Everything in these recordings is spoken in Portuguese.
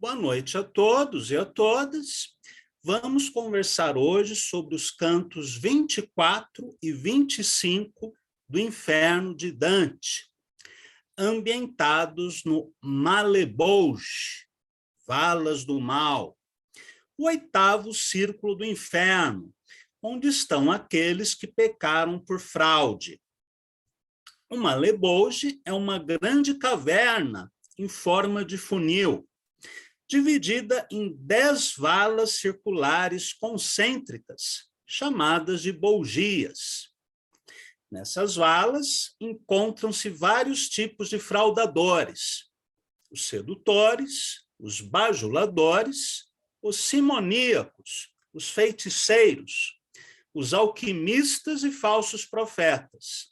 Boa noite a todos e a todas. Vamos conversar hoje sobre os cantos 24 e 25 do Inferno de Dante, ambientados no Malebouge, Valas do Mal, o oitavo círculo do inferno, onde estão aqueles que pecaram por fraude. O Malebouge é uma grande caverna em forma de funil, dividida em 10 valas circulares concêntricas, chamadas de bougias. Nessas valas encontram-se vários tipos de fraudadores: os sedutores, os bajuladores, os simoníacos, os feiticeiros, os alquimistas e falsos profetas,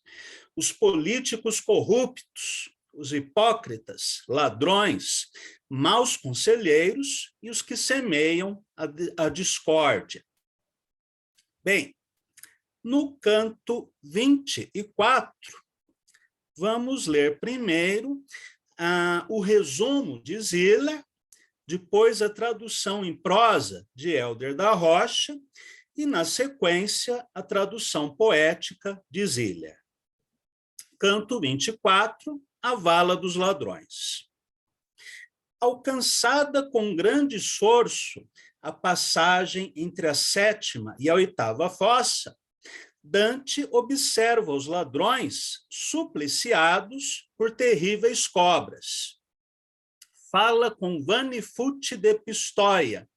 os políticos corruptos, os hipócritas, ladrões, maus conselheiros e os que semeiam a discórdia. Bem, no canto 24, vamos ler primeiro o resumo de Ziller, depois a tradução em prosa de Hélder da Rocha e, na sequência, a tradução poética de Ziller. Canto 24, a Vala dos Ladrões. Alcançada com grande esforço a passagem entre a sétima e a oitava fossa, Dante observa os ladrões supliciados por terríveis cobras. Fala com Vanifute de Pistoia,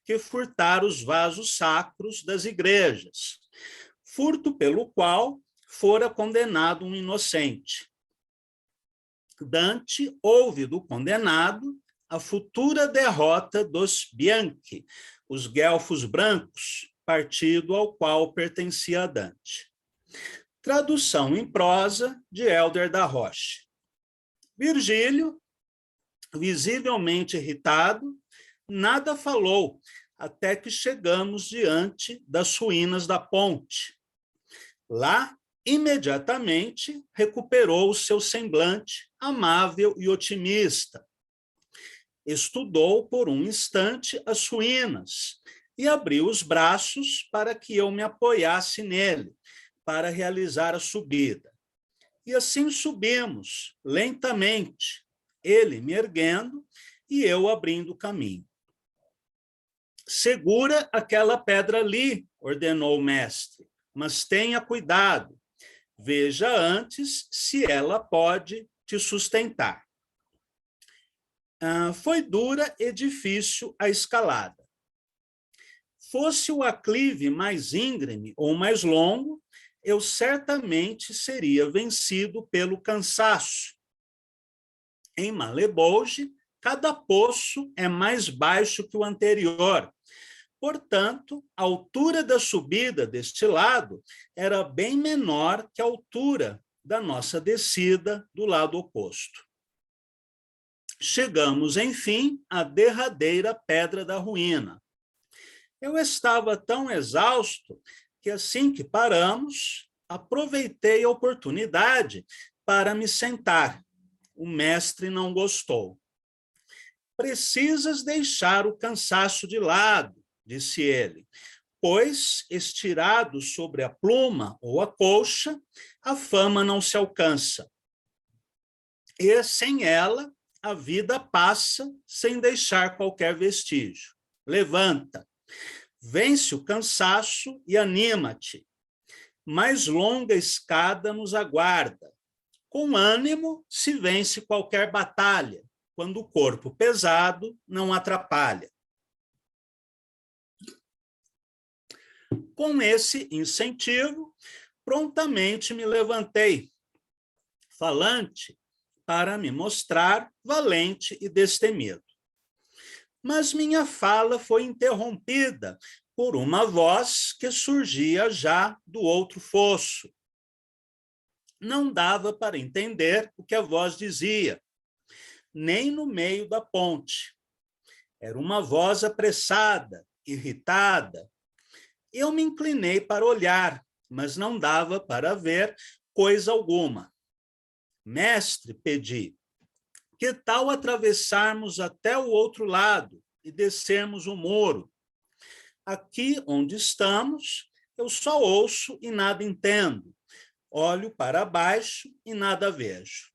que furtara os vasos sacros das igrejas, furto pelo qual fora condenado um inocente. Dante ouve do condenado a futura derrota dos Bianchi, os guelfos brancos, partido ao qual pertencia Dante. Tradução em prosa de Hélder da Rocha. Virgílio, visivelmente irritado, nada falou até que chegamos diante das ruínas da ponte. Lá, imediatamente, recuperou o seu semblante amável e otimista. Estudou por um instante as ruínas e abriu os braços para que eu me apoiasse nele, para realizar a subida. E assim subimos, lentamente, ele me erguendo e eu abrindo o caminho. Segura aquela pedra ali, ordenou o mestre, mas tenha cuidado. Veja antes se ela pode te sustentar. Foi dura e difícil a escalada. Fosse o aclive mais íngreme ou mais longo, eu certamente seria vencido pelo cansaço. Em Malebouge, cada poço é mais baixo que o anterior. Portanto, a altura da subida deste lado era bem menor que a altura da nossa descida do lado oposto. Chegamos, enfim, à derradeira pedra da ruína. Eu estava tão exausto que, assim que paramos, aproveitei a oportunidade para me sentar. O mestre não gostou. Precisas deixar o cansaço de lado, disse ele, pois, estirado sobre a pluma ou a colcha, a fama não se alcança. E, sem ela, a vida passa sem deixar qualquer vestígio. Levanta, vence o cansaço e anima-te. Mais longa escada nos aguarda. Com ânimo se vence qualquer batalha, quando o corpo pesado não atrapalha. Com esse incentivo, prontamente me levantei, falante, para me mostrar valente e destemido. Mas minha fala foi interrompida por uma voz que surgia já do outro fosso. Não dava para entender o que a voz dizia, nem no meio da ponte. Era uma voz apressada, irritada. Eu me inclinei para olhar, mas não dava para ver coisa alguma. Mestre, pedi, Que tal atravessarmos até o outro lado e descermos o muro? Aqui onde estamos, eu só ouço e nada entendo. Olho para baixo e nada vejo.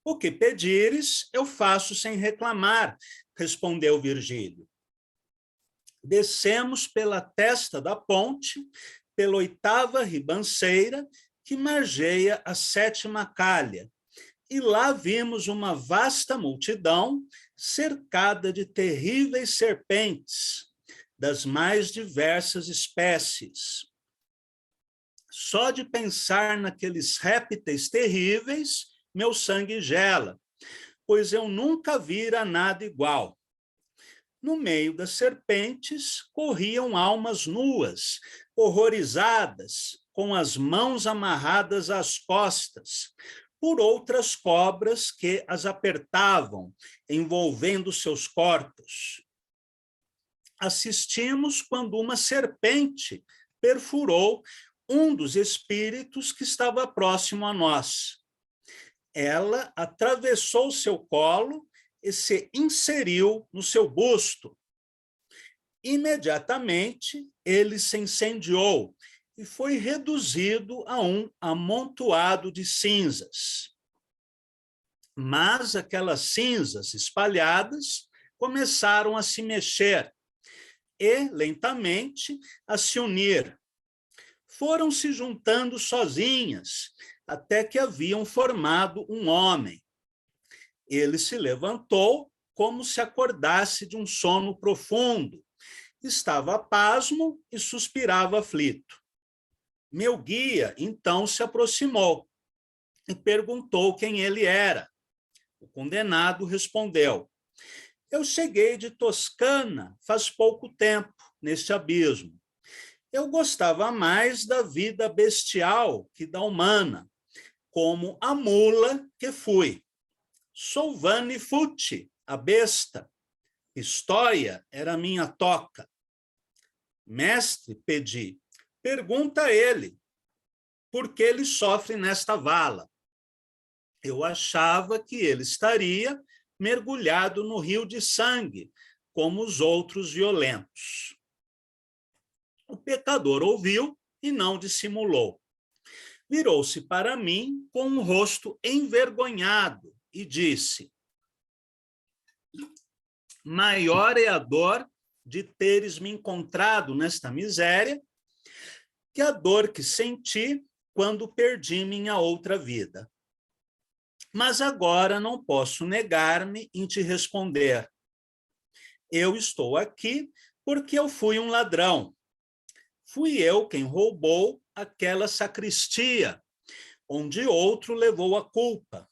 O que pedires, eu faço sem reclamar, respondeu Virgílio. Descemos pela testa da ponte, pela 8ª ribanceira, que margeia a 7ª calha, e lá vimos uma vasta multidão cercada de terríveis serpentes, das mais diversas espécies. Só de pensar naqueles répteis terríveis, meu sangue gela, pois eu nunca vira nada igual. No meio das serpentes corriam almas nuas, horrorizadas, com as mãos amarradas às costas, por outras cobras que as apertavam, envolvendo seus corpos. Assistimos quando uma serpente perfurou um dos espíritos que estava próximo a nós. Ela atravessou seu colo e se inseriu no seu busto. Imediatamente, ele se incendiou e foi reduzido a um amontoado de cinzas. Mas aquelas cinzas espalhadas começaram a se mexer e, lentamente, a se unir. Foram se juntando sozinhas, até que haviam formado um homem. Ele se levantou como se acordasse de um sono profundo. Estava pasmo e suspirava aflito. Meu guia, então, se aproximou e perguntou quem ele era. O condenado respondeu: eu cheguei de Toscana faz pouco tempo, neste abismo. Eu gostava mais da vida bestial que da humana, como a mula que fui. Sou Vanni Fucci, a besta. Pistoia era minha toca. Mestre, pedi, pergunta a ele, por que ele sofre nesta vala? Eu achava que ele estaria mergulhado no rio de sangue, como os outros violentos. O pecador ouviu e não dissimulou. Virou-se para mim com um rosto envergonhado e disse: maior é a dor de teres me encontrado nesta miséria que a dor que senti quando perdi minha outra vida. Mas agora não posso negar-me em te responder. Eu estou aqui porque eu fui um ladrão. Fui eu quem roubou aquela sacristia, onde outro levou a culpa.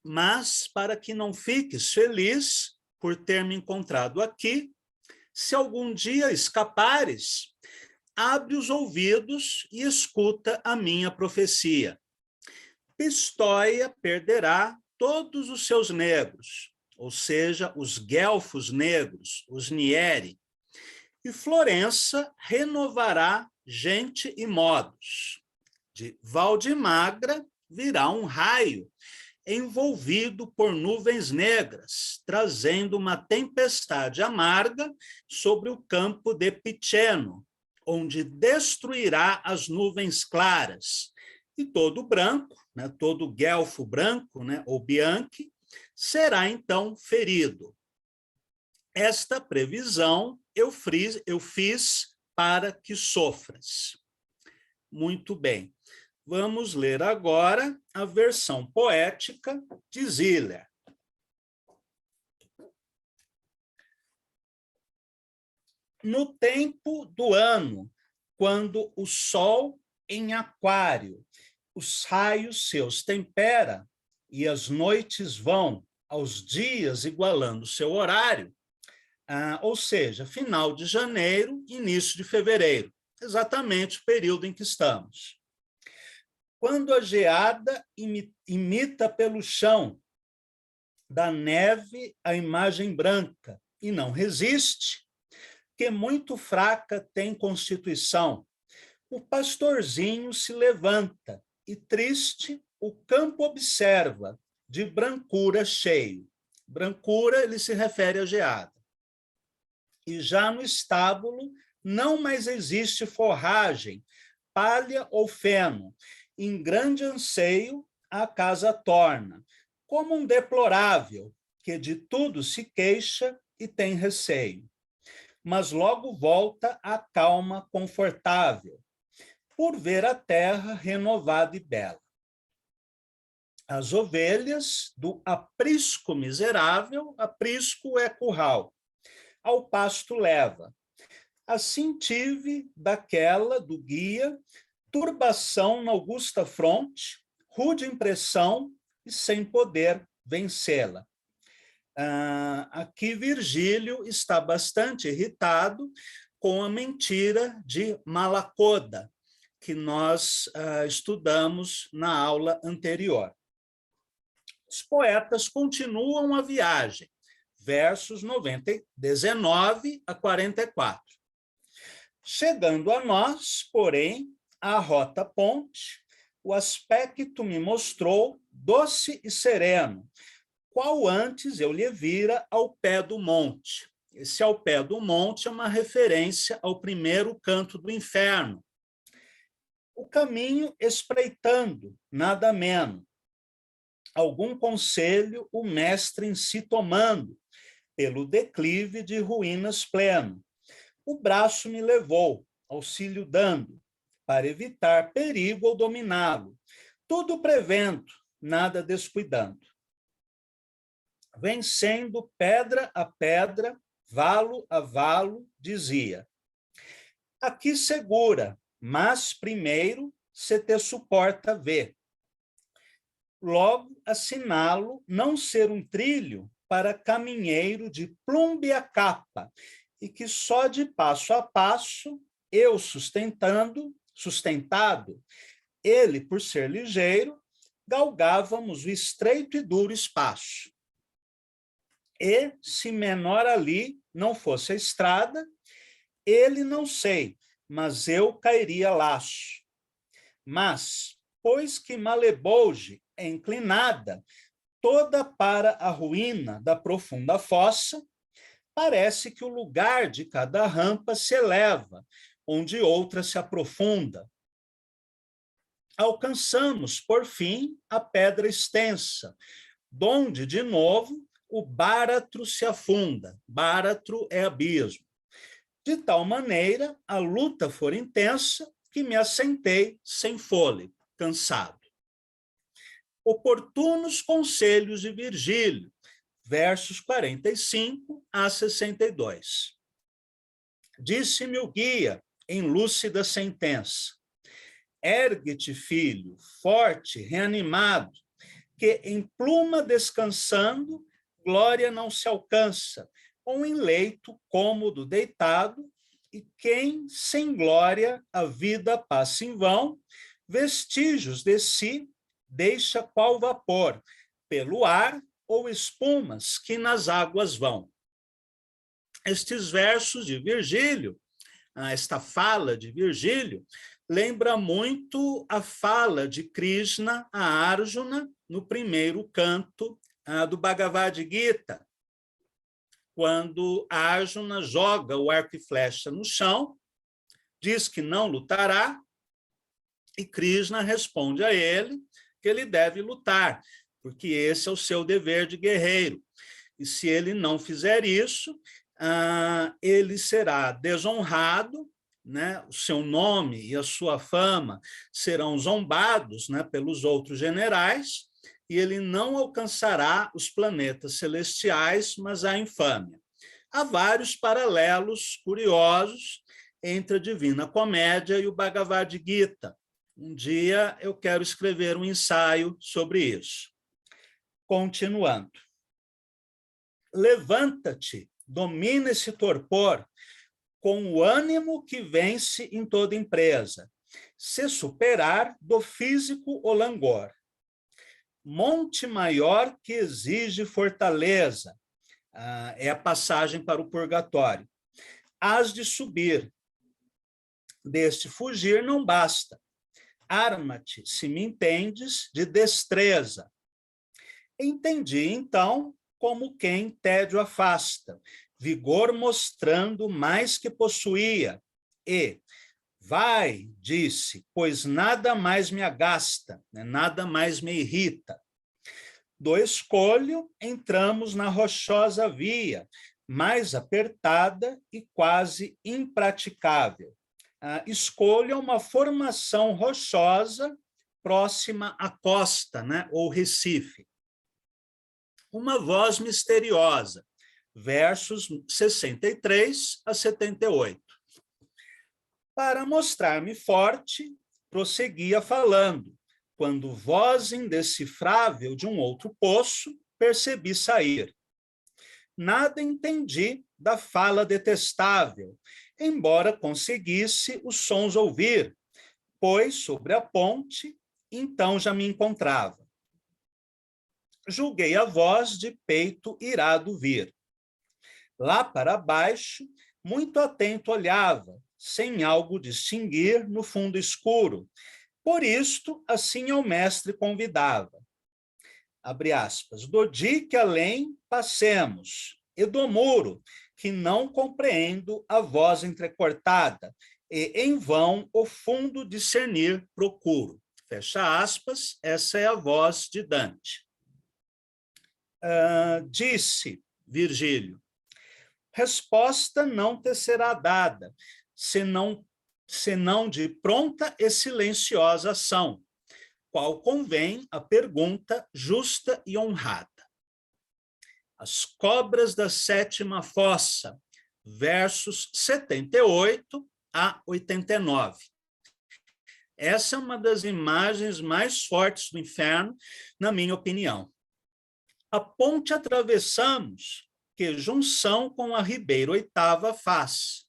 Mas, para que não fiques feliz por ter me encontrado aqui, se algum dia escapares, abre os ouvidos e escuta a minha profecia. Pistoia perderá todos os seus negros, ou seja, os guelfos negros, os Nieri, e Florença renovará gente e modos. De Valdemagra virá um raio, envolvido por nuvens negras, trazendo uma tempestade amarga sobre o campo de Piceno, onde destruirá as nuvens claras. E todo branco, né, todo guelfo branco, né, ou bianchi, será então ferido. Esta previsão eu fiz para que sofras. Muito bem. Vamos ler agora a versão poética de Schiller. No tempo do ano, quando o sol em aquário os raios seus tempera e as noites vão aos dias igualando seu horário, ou seja, final de janeiro, início de fevereiro, exatamente o período em que estamos. Quando a geada imita pelo chão da neve a imagem branca e não resiste, que muito fraca tem constituição, o pastorzinho se levanta e triste o campo observa, de brancura cheio. Brancura, ele se refere à geada. E já no estábulo não mais existe forragem, palha ou feno. Em grande anseio, a casa torna, como um deplorável, que de tudo se queixa e tem receio. Mas logo volta à calma confortável, por ver a terra renovada e bela. As ovelhas do aprisco miserável, aprisco é curral, ao pasto leva. Assim tive daquela do guia, turbação na augusta fronte, rude impressão e sem poder vencê-la. Aqui Virgílio está bastante irritado com a mentira de Malacoda, que nós estudamos na aula anterior. Os poetas continuam a viagem, versos 19 a 44. Chegando a nós, porém, a rota ponte, o aspecto me mostrou doce e sereno, qual antes eu lhe vira ao pé do monte. Esse ao pé do monte é uma referência ao primeiro canto do inferno. O caminho espreitando, nada menos. Algum conselho o mestre em si tomando, pelo declive de ruínas pleno. O braço me levou, auxílio dando, para evitar perigo ou dominá-lo, tudo prevendo, nada descuidando. Vencendo pedra a pedra, valo a valo, dizia: aqui segura, mas primeiro se te suporta ver. Logo assinalo não ser um trilho para caminheiro de plumbe a capa, e que só de passo a passo, eu sustentado, ele, por ser ligeiro, galgávamos o estreito e duro espaço. E, se menor ali não fosse a estrada, ele não sei, mas eu cairia laço. Mas, pois que Malebolge é inclinada, toda para a ruína da profunda fossa, parece que o lugar de cada rampa se eleva, onde outra se aprofunda. Alcançamos, por fim, a pedra extensa, donde, de novo, o báratro se afunda. Báratro é abismo. De tal maneira, a luta for intensa, que me assentei sem fôlego, cansado. Oportunos conselhos de Virgílio, versos 45 a 62. Disse-me o guia, em lúcida sentença: ergue-te, filho, forte, reanimado, que em pluma descansando, glória não se alcança, ou em leito cômodo deitado, e quem sem glória a vida passa em vão, vestígios de si deixa qual vapor, pelo ar ou espumas que nas águas vão. Estes versos de Virgílio, esta fala de Virgílio, lembra muito a fala de Krishna a Arjuna no primeiro canto do Bhagavad Gita, quando Arjuna joga o arco e flecha no chão, diz que não lutará, e Krishna responde a ele que ele deve lutar, porque esse é o seu dever de guerreiro. E se ele não fizer isso, ele será desonrado, né? O seu nome e a sua fama serão zombados, né, pelos outros generais, e ele não alcançará os planetas celestiais, mas a infâmia. Há vários paralelos curiosos entre a Divina Comédia e o Bhagavad Gita. Um dia eu quero escrever um ensaio sobre isso. Continuando. Levanta-te, domina esse torpor, com o ânimo que vence em toda empresa, se superar do físico o langor. Monte maior que exige fortaleza, é a passagem para o purgatório. Hás de subir, deste fugir não basta. Arma-te, se me entendes, de destreza. Entendi, então, como quem tédio afasta, vigor mostrando mais que possuía, e vai, disse, pois nada mais me agasta, né, nada mais me irrita. Do escolho, entramos na rochosa via, mais apertada e quase impraticável. Escolho é uma formação rochosa próxima à costa, né, ou Recife. Uma voz misteriosa, versos 63 a 78. Para mostrar-me forte, prosseguia falando, quando voz indecifrável de um outro poço percebi sair. Nada entendi da fala detestável, embora conseguisse os sons ouvir, pois sobre a ponte então já me encontrava. Julguei a voz de peito irado vir. Lá para baixo, muito atento olhava, sem algo distinguir no fundo escuro. Por isto, assim ao mestre convidava. Abre aspas, do dique além passemos, e do muro, que não compreendo a voz entrecortada, e em vão o fundo discernir procuro. Fecha aspas, essa é a voz de Dante. Disse Virgílio, resposta não te será dada, senão de pronta e silenciosa ação, qual convém a pergunta justa e honrada. As cobras da sétima fossa, versos 78 a 89. Essa é uma das imagens mais fortes do inferno, na minha opinião. A ponte atravessamos, que junção com a ribeira oitava faz,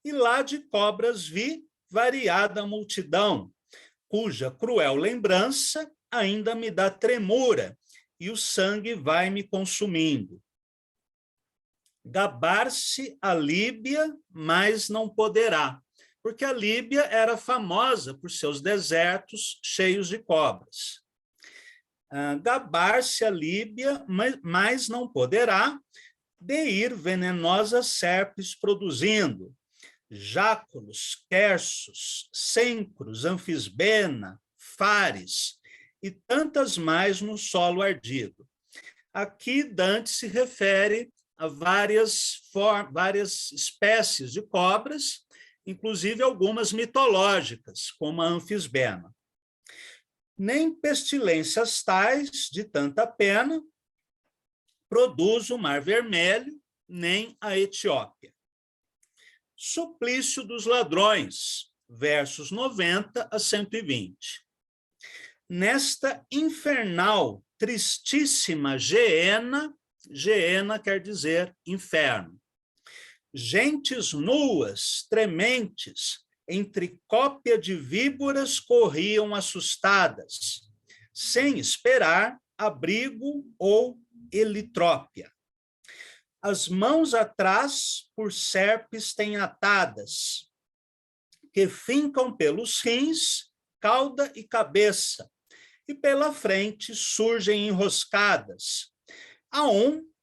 e lá de cobras vi variada multidão, cuja cruel lembrança ainda me dá tremura, e o sangue vai me consumindo. Gabar-se a Líbia, mas não poderá, porque a Líbia era famosa por seus desertos cheios de cobras. Gabar-se a Líbia, mas não poderá, de ir venenosas serpes produzindo, jáculos, querços, cencros, anfisbena, fares e tantas mais no solo ardido. Aqui Dante se refere a várias espécies de cobras, inclusive algumas mitológicas, como a anfisbena. Nem pestilências tais, de tanta pena, produz o Mar Vermelho, nem a Etiópia. Suplício dos ladrões, versos 90 a 120. Nesta infernal, tristíssima geena, geena quer dizer inferno, gentes nuas, trementes, entre cópia de víboras corriam assustadas, sem esperar abrigo ou elitrópia. As mãos atrás por serpes têm atadas, que fincam pelos rins, cauda e cabeça, e pela frente surgem enroscadas. A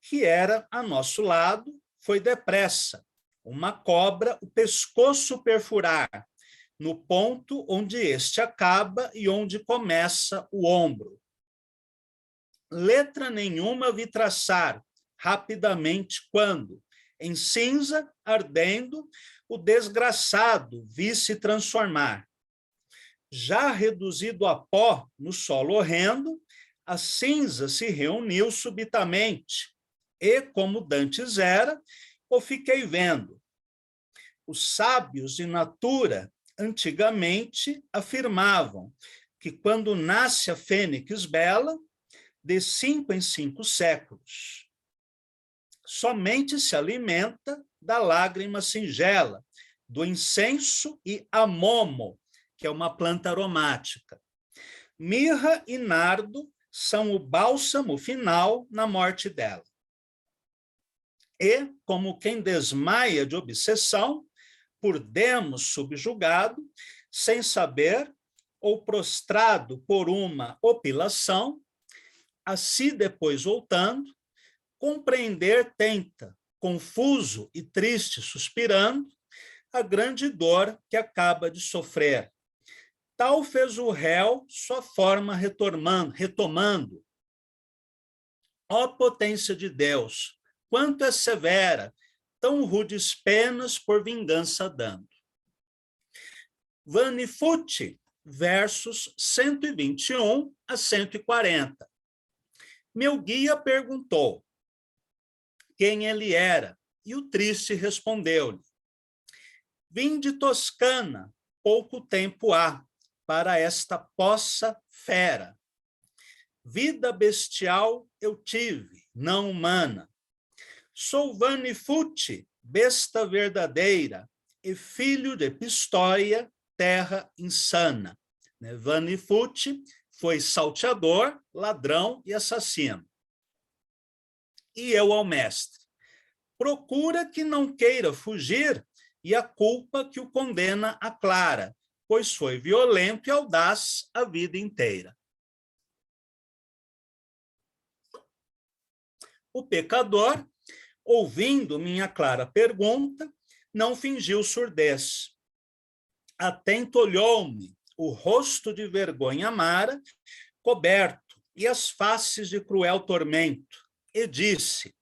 que era a nosso lado, foi depressa, uma cobra o pescoço perfurar, no ponto onde este acaba e onde começa o ombro. Letra nenhuma vi traçar, rapidamente quando, em cinza, ardendo, o desgraçado vi se transformar. Já reduzido a pó no solo horrendo, a cinza se reuniu subitamente, e, como dantes era, o fiquei vendo. Os sábios de natura, antigamente, afirmavam que quando nasce a fênix bela, de 5 em 5 séculos, somente se alimenta da lágrima singela, do incenso e amomo, que é uma planta aromática. Mirra e nardo são o bálsamo final na morte dela. E, como quem desmaia de obsessão, por Demos subjugado, sem saber, ou prostrado por uma opilação, a si depois voltando, compreender tenta, confuso e triste, suspirando, a grande dor que acaba de sofrer. Tal fez o réu sua forma retomando. Ó potência de Deus, quanto é severa, tão rudes penas por vingança dando. Vanni Fucci, versos 121 a 140. Meu guia perguntou quem ele era, e o triste respondeu-lhe: vim de Toscana, pouco tempo há, para esta poça fera. Vida bestial eu tive, não humana. Sou Vanni Fucci, besta verdadeira, e filho de Pistoia, terra insana. Vanni Fucci foi salteador, ladrão e assassino. E eu ao mestre: procura que não queira fugir, e a culpa que o condena aclara, pois foi violento e audaz a vida inteira. O pecador, ouvindo minha clara pergunta, não fingiu surdez. Atento olhou-me, o rosto de vergonha amara, coberto, e as faces de cruel tormento, e disse: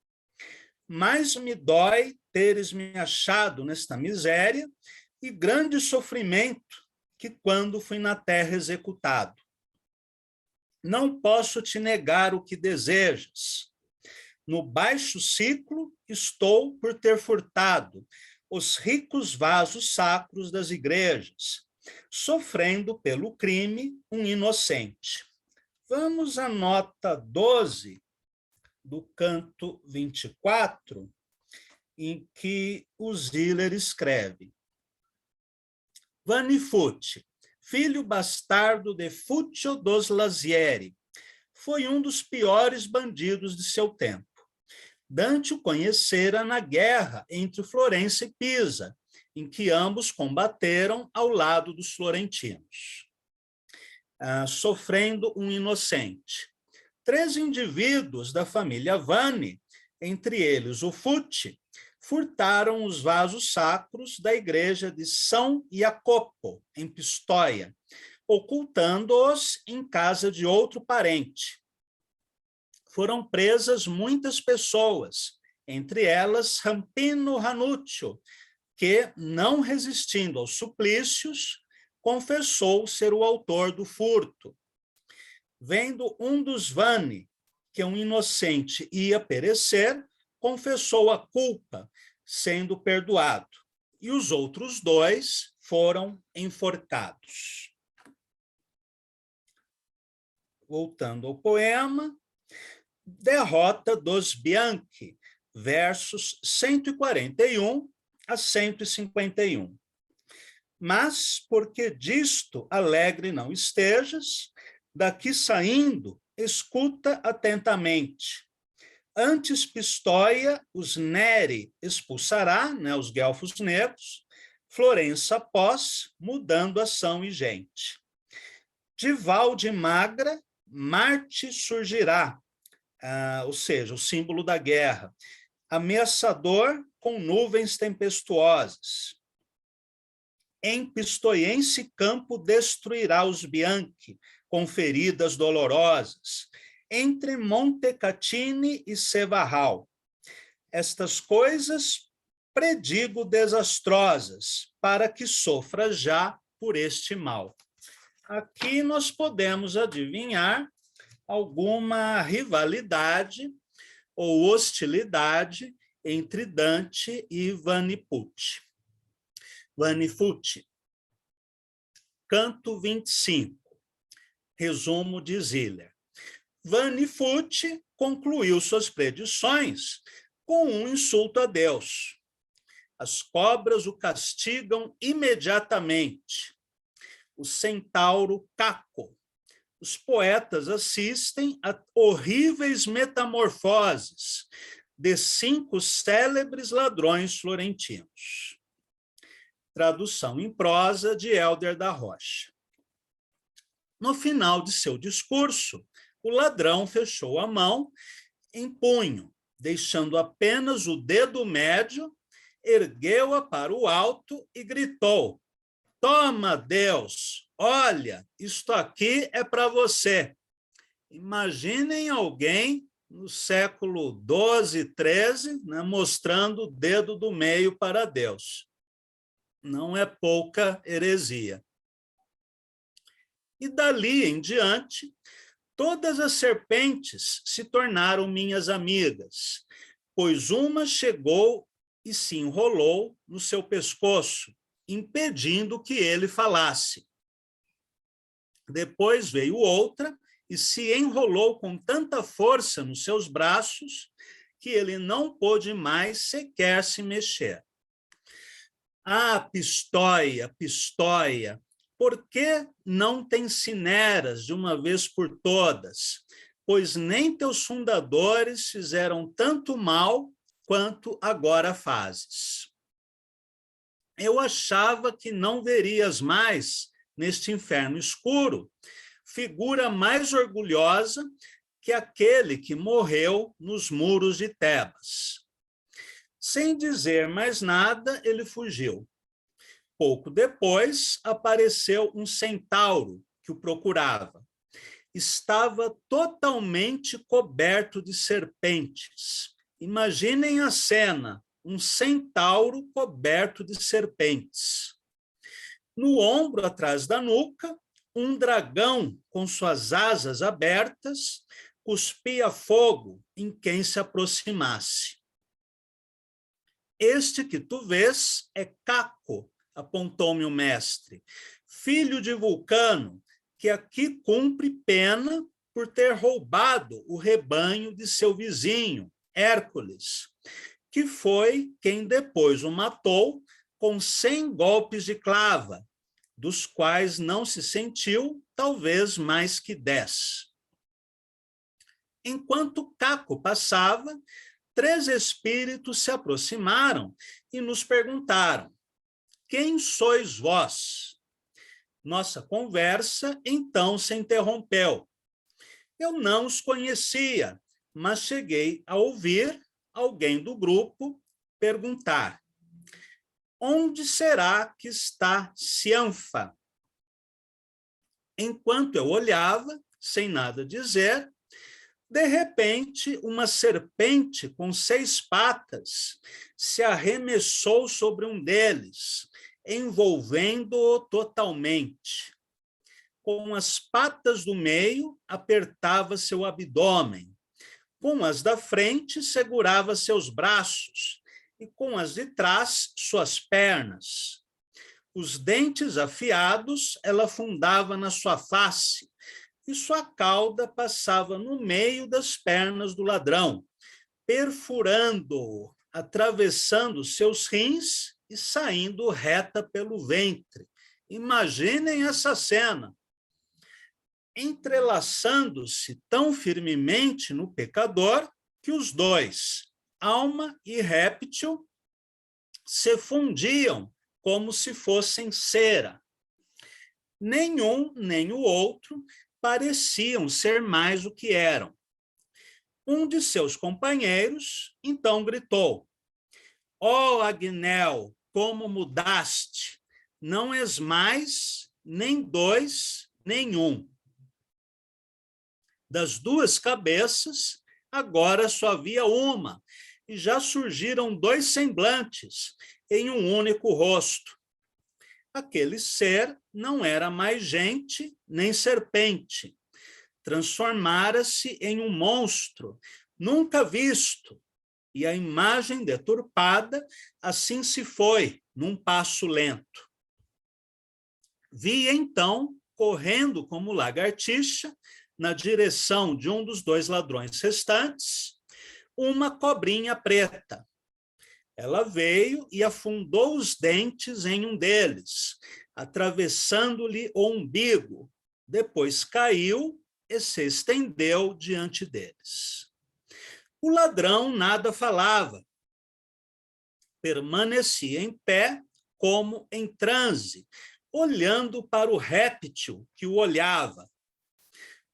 mais me dói teres me achado nesta miséria e grande sofrimento que quando fui na terra executado. Não posso te negar o que desejas. No baixo ciclo estou por ter furtado os ricos vasos sacros das igrejas, sofrendo pelo crime um inocente. Vamos à nota 12 do canto 24, em que o Ziller escreve: Vanni Fucci, filho bastardo de Fuccio dos Lazieri, foi um dos piores bandidos de seu tempo. Dante o conhecera na guerra entre Florença e Pisa, em que ambos combateram ao lado dos florentinos, sofrendo um inocente. 3 indivíduos da família Vanni, entre eles o Fucci, furtaram os vasos sacros da igreja de São Jacopo, em Pistoia, ocultando-os em casa de outro parente. Foram presas muitas pessoas, entre elas Rampino Ranuccio, que, não resistindo aos suplícios, confessou ser o autor do furto. Vendo um dos Vanni que um inocente ia perecer, confessou a culpa, sendo perdoado, e os outros 2 foram enforcados. Voltando ao poema, Derrota dos Bianchi, versos 141 a 151. Mas, porque disto alegre não estejas, daqui saindo, escuta atentamente. Antes Pistoia os Neri expulsará, os guelfos negros, Florença após, mudando ação e gente. De Valde Magra, Marte surgirá, ou seja, o símbolo da guerra, ameaçador com nuvens tempestuosas. Em pistoiense campo destruirá os Bianchi, com feridas dolorosas, entre Montecatini e Cevarral. Estas coisas predigo desastrosas, para que sofra já por este mal. Aqui nós podemos adivinhar alguma rivalidade ou hostilidade entre Dante e Vanni Fucci. Vanni Fucci, canto 25, resumo de Ziller. Vanni Fucci concluiu suas predições com um insulto a Deus. As cobras o castigam imediatamente. O centauro Caco. Os poetas assistem a horríveis metamorfoses de 5 célebres ladrões florentinos. Tradução em prosa de Hélder da Rocha. No final de seu discurso, O ladrão fechou a mão em punho, deixando apenas o dedo médio, ergueu-a para o alto e gritou: toma, Deus, olha, isto aqui é para você. Imaginem alguém no século XII, XIII, né, mostrando o dedo do meio para Deus. Não é pouca heresia. E dali em diante, todas as serpentes se tornaram minhas amigas, pois uma chegou e se enrolou no seu pescoço, impedindo que ele falasse. Depois veio outra e se enrolou com tanta força nos seus braços que ele não pôde mais sequer se mexer. Ah, Pistóia, Pistóia, por que não te incineras de uma vez por todas? Pois nem teus fundadores fizeram tanto mal quanto agora fazes. Eu achava que não verias mais, neste inferno escuro, figura mais orgulhosa que aquele que morreu nos muros de Tebas. Sem dizer mais nada, ele fugiu. Pouco depois, apareceu um centauro que o procurava. Estava totalmente coberto de serpentes. Imaginem a cena, um centauro coberto de serpentes. No ombro, atrás da nuca, um dragão com suas asas abertas cuspia fogo em quem se aproximasse. Este que tu vês é Caco, apontou-me o mestre, filho de Vulcano, que aqui cumpre pena por ter roubado o rebanho de seu vizinho, Hércules, que foi quem depois o matou com 100 golpes de clava, dos quais não se sentiu, talvez, mais que 10. Enquanto Caco passava, 3 espíritos se aproximaram e nos perguntaram: quem sois vós? Nossa conversa, então, se interrompeu. Eu não os conhecia, mas cheguei a ouvir alguém do grupo perguntar: onde será que está Cianfa? Enquanto eu olhava, sem nada dizer, de repente, uma serpente com 6 patas se arremessou sobre um deles, envolvendo-o totalmente. Com as patas do meio, apertava seu abdômen. Com as da frente, segurava seus braços. E com as de trás, suas pernas. Os dentes afiados, ela fundava na sua face, e sua cauda passava no meio das pernas do ladrão, perfurando-o, atravessando seus rins e saindo reta pelo ventre. Imaginem essa cena. Entrelaçando-se tão firmemente no pecador que os dois, alma e réptil, se fundiam como se fossem cera. Nenhum nem o outro pareciam ser mais o que eram. Um de seus companheiros, então, gritou: ó Agnel, como mudaste! Não és mais nem 2, nem 1. Das 2 cabeças, agora só havia uma, e já surgiram 2 semblantes em um único rosto. Aquele ser não era mais gente nem serpente. Transformara-se em um monstro, nunca visto, e a imagem deturpada assim se foi, num passo lento. Vi, então, correndo como lagartixa, na direção de um dos 2 ladrões restantes, uma cobrinha preta. Ela veio e afundou os dentes em um deles, atravessando-lhe o umbigo. Depois caiu e se estendeu diante deles. O ladrão nada falava. Permanecia em pé, como em transe, olhando para o réptil que o olhava.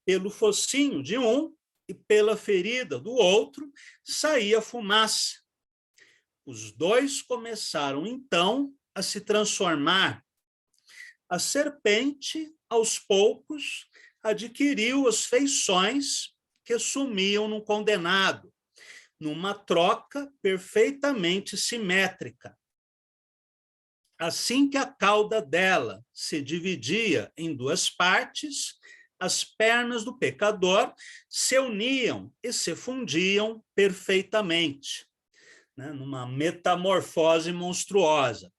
pelo focinho de um e pela ferida do outro saía fumaça. Os dois começaram, então, a se transformar. A serpente, aos poucos, adquiriu as feições que sumiam no condenado, numa troca perfeitamente simétrica. Assim que a cauda dela se dividia em duas partes, as pernas do pecador se uniam e se fundiam perfeitamente, né, numa metamorfose monstruosa.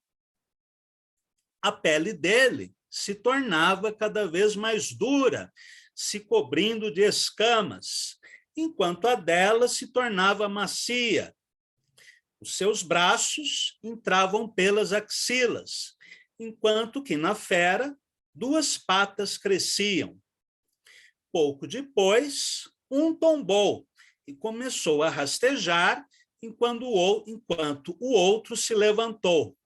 A pele dele se tornava cada vez mais dura, se cobrindo de escamas, enquanto a dela se tornava macia. Os seus braços entravam pelas axilas, enquanto que na fera duas patas cresciam. Pouco depois, um tombou e começou a rastejar, enquanto o outro se levantou.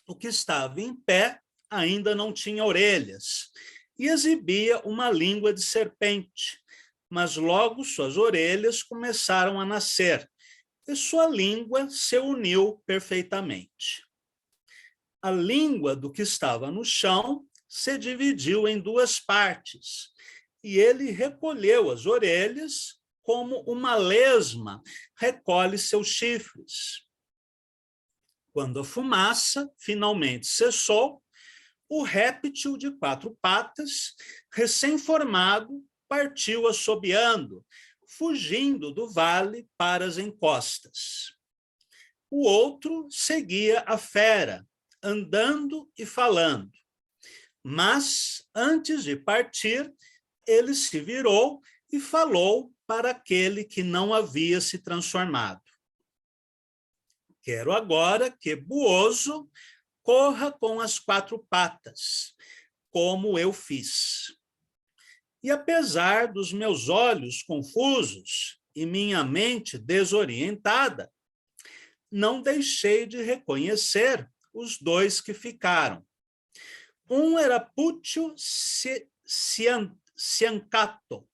O que estava em pé ainda não tinha orelhas e exibia uma língua de serpente, mas logo suas orelhas começaram a nascer e sua língua se uniu perfeitamente. A língua do que estava no chão se dividiu em duas partes e ele recolheu as orelhas como uma lesma recolhe seus chifres. Quando a fumaça finalmente cessou, o réptil de quatro patas, recém-formado, partiu assobiando, fugindo do vale para as encostas. O outro seguia a fera, andando e falando. Mas, antes de partir, ele se virou e falou para aquele que não havia se transformado. Quero agora que Buoso corra com as quatro patas, como eu fiz. E apesar dos meus olhos confusos e minha mente desorientada, não deixei de reconhecer os dois que ficaram. Um era Puccio Ciancato,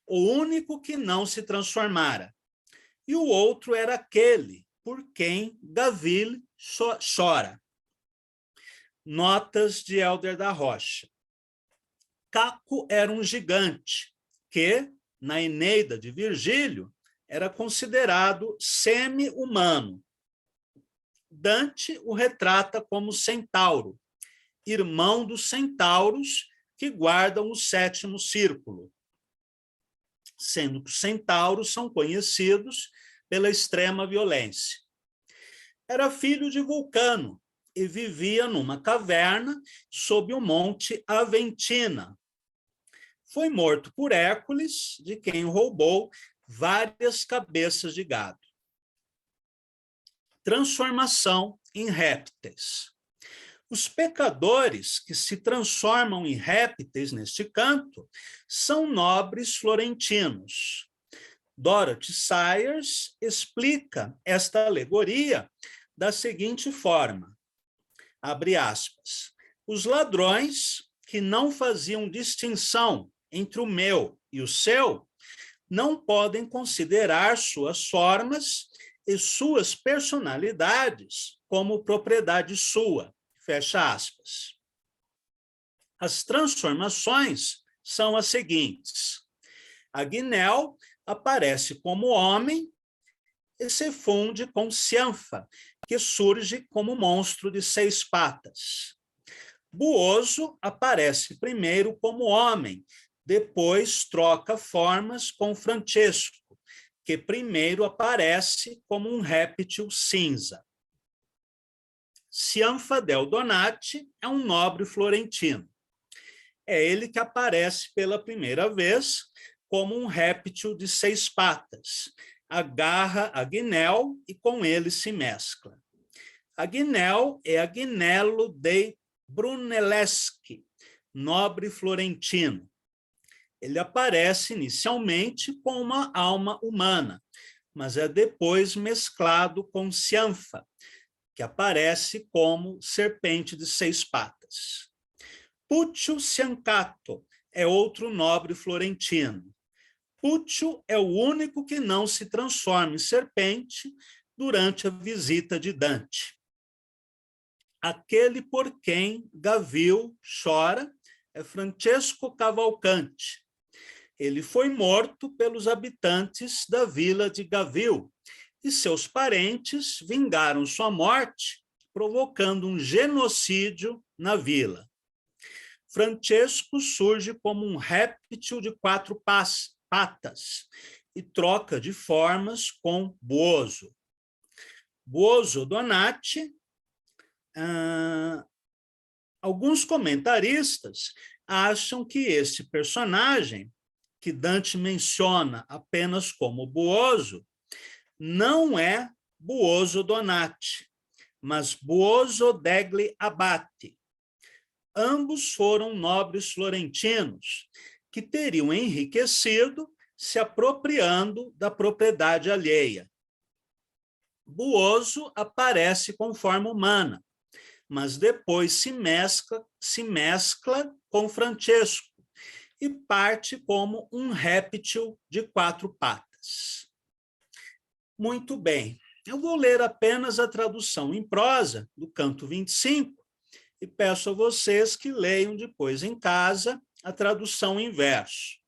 o único que não se transformara, e o outro era aquele por quem Gaville chora. Notas de Helder da Rocha. Caco era um gigante que, na Eneida de Virgílio, era considerado semi-humano. Dante o retrata como centauro, irmão dos centauros que guardam o sétimo círculo, sendo que os centauros são conhecidos pela extrema violência. Era filho de Vulcano e vivia numa caverna sob o monte Aventina. Foi morto por Hércules, de quem roubou várias cabeças de gado. Transformação em répteis. Os pecadores que se transformam em répteis neste canto são nobres florentinos. Dorothy Sayers explica esta alegoria da seguinte forma, abre aspas, os ladrões que não faziam distinção entre o meu e o seu não podem considerar suas formas e suas personalidades como propriedade sua, fecha aspas. As transformações são as seguintes. Agnel aparece como homem e se funde com Cianfa, que surge como monstro de 6 patas. Buoso aparece primeiro como homem, depois troca formas com Francesco, que primeiro aparece como um réptil cinza. Cianfa del Donati é um nobre florentino. É ele que aparece pela primeira vez como um réptil de 6 patas. Agarra Agnel e com ele se mescla. Agnel é Agnello dei Brunelleschi, nobre florentino. Ele aparece inicialmente com uma alma humana, mas é depois mesclado com Cianfa, que aparece como serpente de 6 patas. Puccio Ciancato é outro nobre florentino. Púcio é o único que não se transforma em serpente durante a visita de Dante. Aquele por quem Gavil chora é Francesco Cavalcanti. Ele foi morto pelos habitantes da vila de Gavil e seus parentes vingaram sua morte, provocando um genocídio na vila. Francesco surge como um réptil de 4 patas e troca de formas com Buoso. Buoso Donati, alguns comentaristas acham que esse personagem, que Dante menciona apenas como Buoso, não é Buoso Donati, mas Buoso degli Abati. Ambos foram nobres florentinos que teriam enriquecido se apropriando da propriedade alheia. Buoso aparece com forma humana, mas depois se mescla com Francesco e parte como um réptil de 4 patas. Muito bem, eu vou ler apenas a tradução em prosa do canto 25 e peço a vocês que leiam depois em casa a tradução em verso.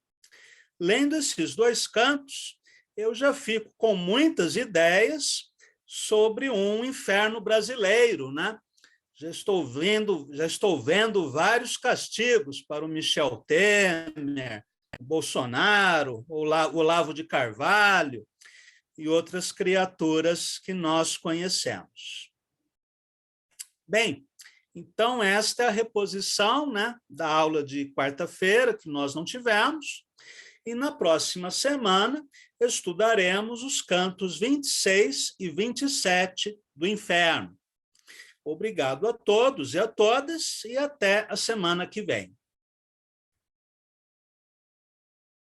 Lendo esses 2 cantos, eu já fico com muitas ideias sobre um inferno brasileiro, né? Já estou vendo vários castigos para o Michel Temer, Bolsonaro, o Olavo de Carvalho e outras criaturas que nós conhecemos. Bem, então esta é a reposição, né, da aula de quarta-feira, que nós não tivemos, e na próxima semana estudaremos os cantos 26 e 27 do Inferno. Obrigado a todos e a todas, e até a semana que vem.